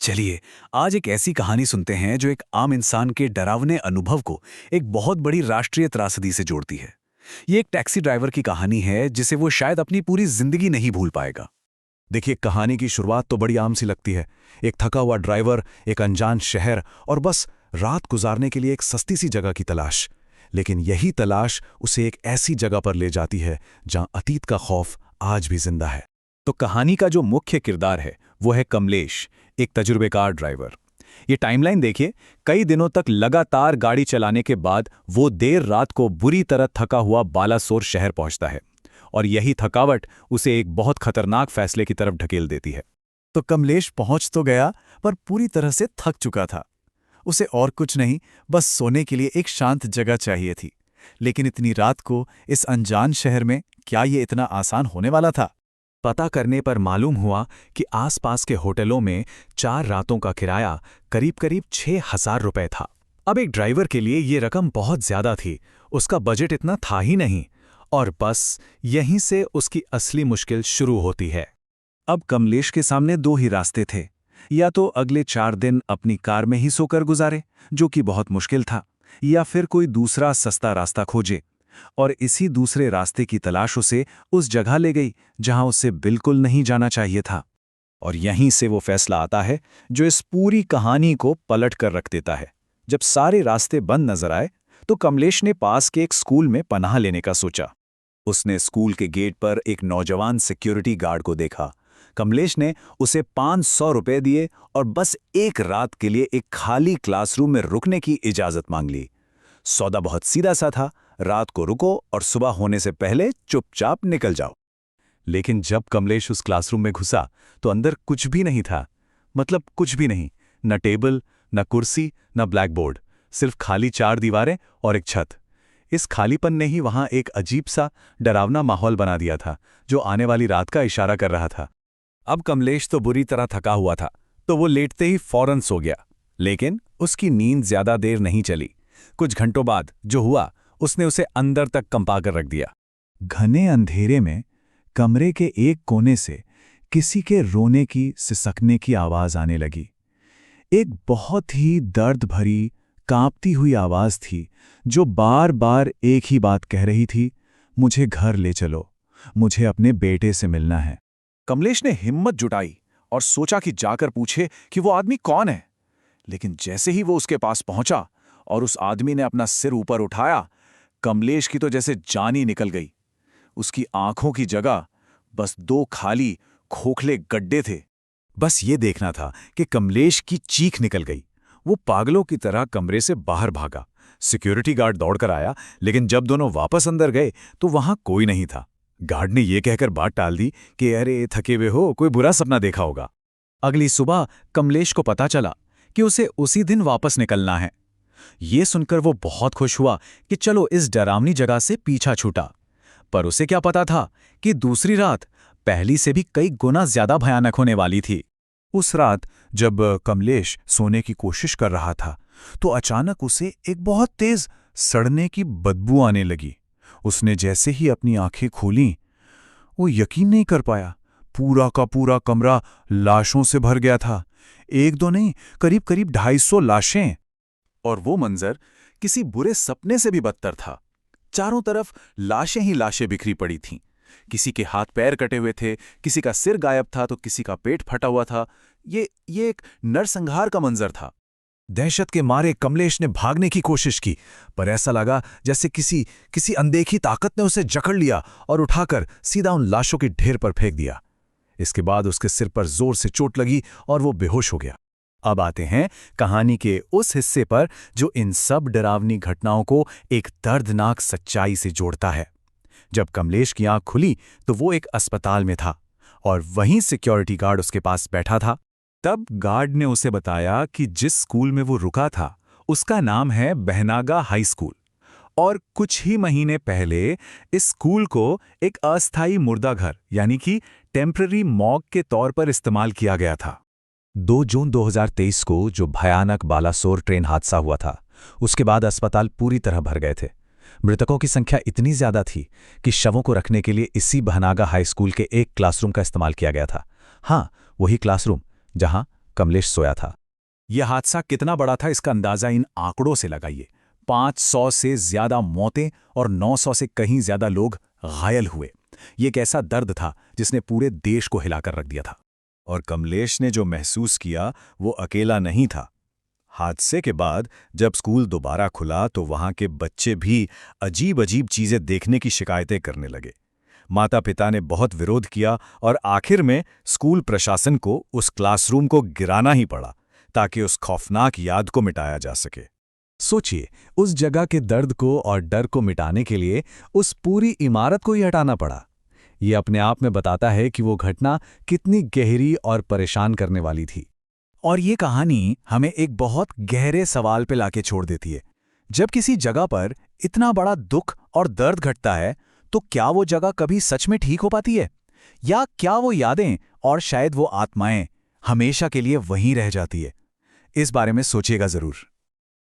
चलिए, आज एक ऐसी कहानी सुनते हैं जो एक आम इंसान के डरावने अनुभव को एक बहुत बड़ी राष्ट्रीय त्रासदी से जोड़ती है। ये एक टैक्सी ड्राइवर की कहानी है जिसे वो शायद अपनी पूरी जिंदगी नहीं भूल पाएगा। देखिए, कहानी की शुरुआत तो बड़ी आम सी लगती है। एक थका हुआ ड्राइवर, एक अनजान शहर और बस रात गुजारने के लिए एक सस्ती सी जगह की तलाश। लेकिन यही तलाश उसे एक ऐसी जगह पर ले जाती है जहां अतीत का खौफ आज भी जिंदा है। तो कहानी का जो मुख्य किरदार है वो है कमलेश, एक तजुर्बेकार ड्राइवर। ये टाइमलाइन देखिए, कई दिनों तक लगातार गाड़ी चलाने के बाद वो देर रात को बुरी तरह थका हुआ बालासोर शहर पहुंचता है और यही थकावट उसे एक बहुत खतरनाक फैसले की तरफ ढकेल देती है। तो कमलेश पहुंच तो गया, पर पूरी तरह से थक चुका था। उसे और कुछ नहीं, बस सोने के लिए एक शांत जगह चाहिए थी। लेकिन इतनी रात को इस अनजान शहर में क्या ये इतना आसान होने वाला था? पता करने पर मालूम हुआ कि आसपास के होटलों में 4 रातों का किराया करीब 6,000 रुपए था। अब एक ड्राइवर के लिए ये रकम बहुत ज्यादा थी, उसका बजट इतना था ही नहीं। और बस यहीं से उसकी असली मुश्किल शुरू होती है। अब कमलेश के सामने 2 ही रास्ते थे। या तो अगले 4 दिन अपनी कार में ही सोकर गुजारे, जो कि बहुत मुश्किल था, या फिर कोई दूसरा सस्ता रास्ता खोजे। और इसी दूसरे रास्ते की तलाश उसे उस जगह ले गई जहां उसे बिल्कुल नहीं जाना चाहिए था। और यहीं से वो फैसला आता है जो इस पूरी कहानी को पलट कर रख देता है। जब सारे रास्ते बंद नजर आए तो कमलेश ने पास के एक स्कूल में पनाह लेने का सोचा। उसने स्कूल के गेट पर एक नौजवान सिक्योरिटी गार्ड को देखा। कमलेश ने उसे 500 रुपए दिए और बस एक रात के लिए एक खाली क्लासरूम में रुकने की इजाजत मांग ली। सौदा बहुत सीधा सा था, रात को रुको और सुबह होने से पहले चुपचाप निकल जाओ। लेकिन जब कमलेश उस क्लासरूम में घुसा तो अंदर कुछ भी नहीं था। मतलब कुछ भी नहीं, न टेबल, न कुर्सी, न ब्लैक बोर्ड, सिर्फ खाली 4 दीवारें और एक छत। इस खालीपन ने ही वहां एक अजीब सा डरावना माहौल बना दिया था, जो आने वाली रात का इशारा कर रहा था। अब कमलेश तो बुरी तरह थका हुआ था, तो वो लेटते ही फौरन सो गया। लेकिन उसकी नींद ज्यादा देर नहीं चली। कुछ घंटों बाद जो हुआ उसने उसे अंदर तक कंपा कर रख दिया। घने अंधेरे में कमरे के एक कोने से किसी के रोने की, सिसकने की आवाज आने लगी। एक बहुत ही दर्द भरी, कांपती हुई आवाज थी जो बार बार एक ही बात कह रही थी, मुझे घर ले चलो, मुझे अपने बेटे से मिलना है। कमलेश ने हिम्मत जुटाई और सोचा कि जाकर पूछे कि वो आदमी कौन है। लेकिन जैसे ही वो उसके पास पहुंचा और उस आदमी ने अपना सिर ऊपर उठाया, कमलेश की तो जैसे जान ही निकल गई। उसकी आंखों की जगह बस 2 खाली खोखले गड्ढे थे। बस ये देखना था कि कमलेश की चीख निकल गई। वो पागलों की तरह कमरे से बाहर भागा। सिक्योरिटी गार्ड दौड़कर आया, लेकिन जब दोनों वापस अंदर गए तो वहां कोई नहीं था। गार्ड ने यह कहकर बात टाल दी कि अरे थके हुए हो, कोई बुरा सपना देखा होगा। अगली सुबह कमलेश को पता चला कि उसे उसी दिन वापस निकलना है। ये सुनकर वो बहुत खुश हुआ कि चलो इस डरावनी जगह से पीछा छूटा। पर उसे क्या पता था कि दूसरी रात पहली से भी कई गुना ज्यादा भयानक होने वाली थी। उस रात जब कमलेश सोने की कोशिश कर रहा था तो अचानक उसे एक बहुत तेज सड़ने की बदबू आने लगी। उसने जैसे ही अपनी आंखें खोलीं, वो यकीन नहीं कर पाया। पूरा का पूरा कमरा लाशों से भर गया था। 1-2 नहीं, करीब 250 लाशें। और वो मंजर किसी बुरे सपने से भी बदतर था। चारों तरफ लाशें ही लाशें बिखरी पड़ी थीं। किसी के हाथ पैर कटे हुए थे, किसी का सिर गायब था तो किसी का पेट फटा हुआ था। ये एक नरसंहार का मंजर था। दहशत के मारे कमलेश ने भागने की कोशिश की, पर ऐसा लगा जैसे किसी अनदेखी ताकत ने उसे जकड़ लिया और उठाकर सीधा उन लाशों के ढेर पर फेंक दिया। इसके बाद उसके सिर पर जोर से चोट लगी और वो बेहोश हो गया। अब आते हैं कहानी के उस हिस्से पर जो इन सब डरावनी घटनाओं को एक दर्दनाक सच्चाई से जोड़ता है। जब कमलेश की आंख खुली तो वो एक अस्पताल में था और वहीं सिक्योरिटी गार्ड उसके पास बैठा था। तब गार्ड ने उसे बताया कि जिस स्कूल में वो रुका था उसका नाम है बहनागा हाई स्कूल, और कुछ ही महीने पहले इस स्कूल को एक अस्थायी मुर्दाघर यानी कि टेम्पररी मॉर्ग के तौर पर इस्तेमाल किया गया था। 2 जून 2023 को जो भयानक बालासोर ट्रेन हादसा हुआ था, उसके बाद अस्पताल पूरी तरह भर गए थे। मृतकों की संख्या इतनी ज्यादा थी कि शवों को रखने के लिए इसी बहनागा हाई स्कूल के एक क्लासरूम का इस्तेमाल किया गया था। हाँ, वही क्लासरूम जहां कमलेश सोया था। यह हादसा कितना बड़ा था इसका अंदाजा इन आंकड़ों से लगाइए। 500 से ज्यादा मौतें और 900 से कहीं ज्यादा लोग घायल हुए। ये एक ऐसा दर्द था जिसने पूरे देश को हिलाकर रख दिया था। और कमलेश ने जो महसूस किया वो अकेला नहीं था। हादसे के बाद जब स्कूल दोबारा खुला तो वहां के बच्चे भी अजीब अजीब चीजें देखने की शिकायतें करने लगे। माता पिता ने बहुत विरोध किया और आखिर में स्कूल प्रशासन को उस क्लासरूम को गिराना ही पड़ा ताकि उस खौफनाक याद को मिटाया जा सके। सोचिए, उस जगह के दर्द को और डर को मिटाने के लिए उस पूरी इमारत को ही हटाना पड़ा। ये अपने आप में बताता है कि वो घटना कितनी गहरी और परेशान करने वाली थी। और ये कहानी हमें एक बहुत गहरे सवाल पे लाके छोड़ देती है। जब किसी जगह पर इतना बड़ा दुख और दर्द घटता है तो क्या वो जगह कभी सच में ठीक हो पाती है, या क्या वो यादें और शायद वो आत्माएं हमेशा के लिए वहीं रह जाती है? इस बारे में सोचिएगा जरूर।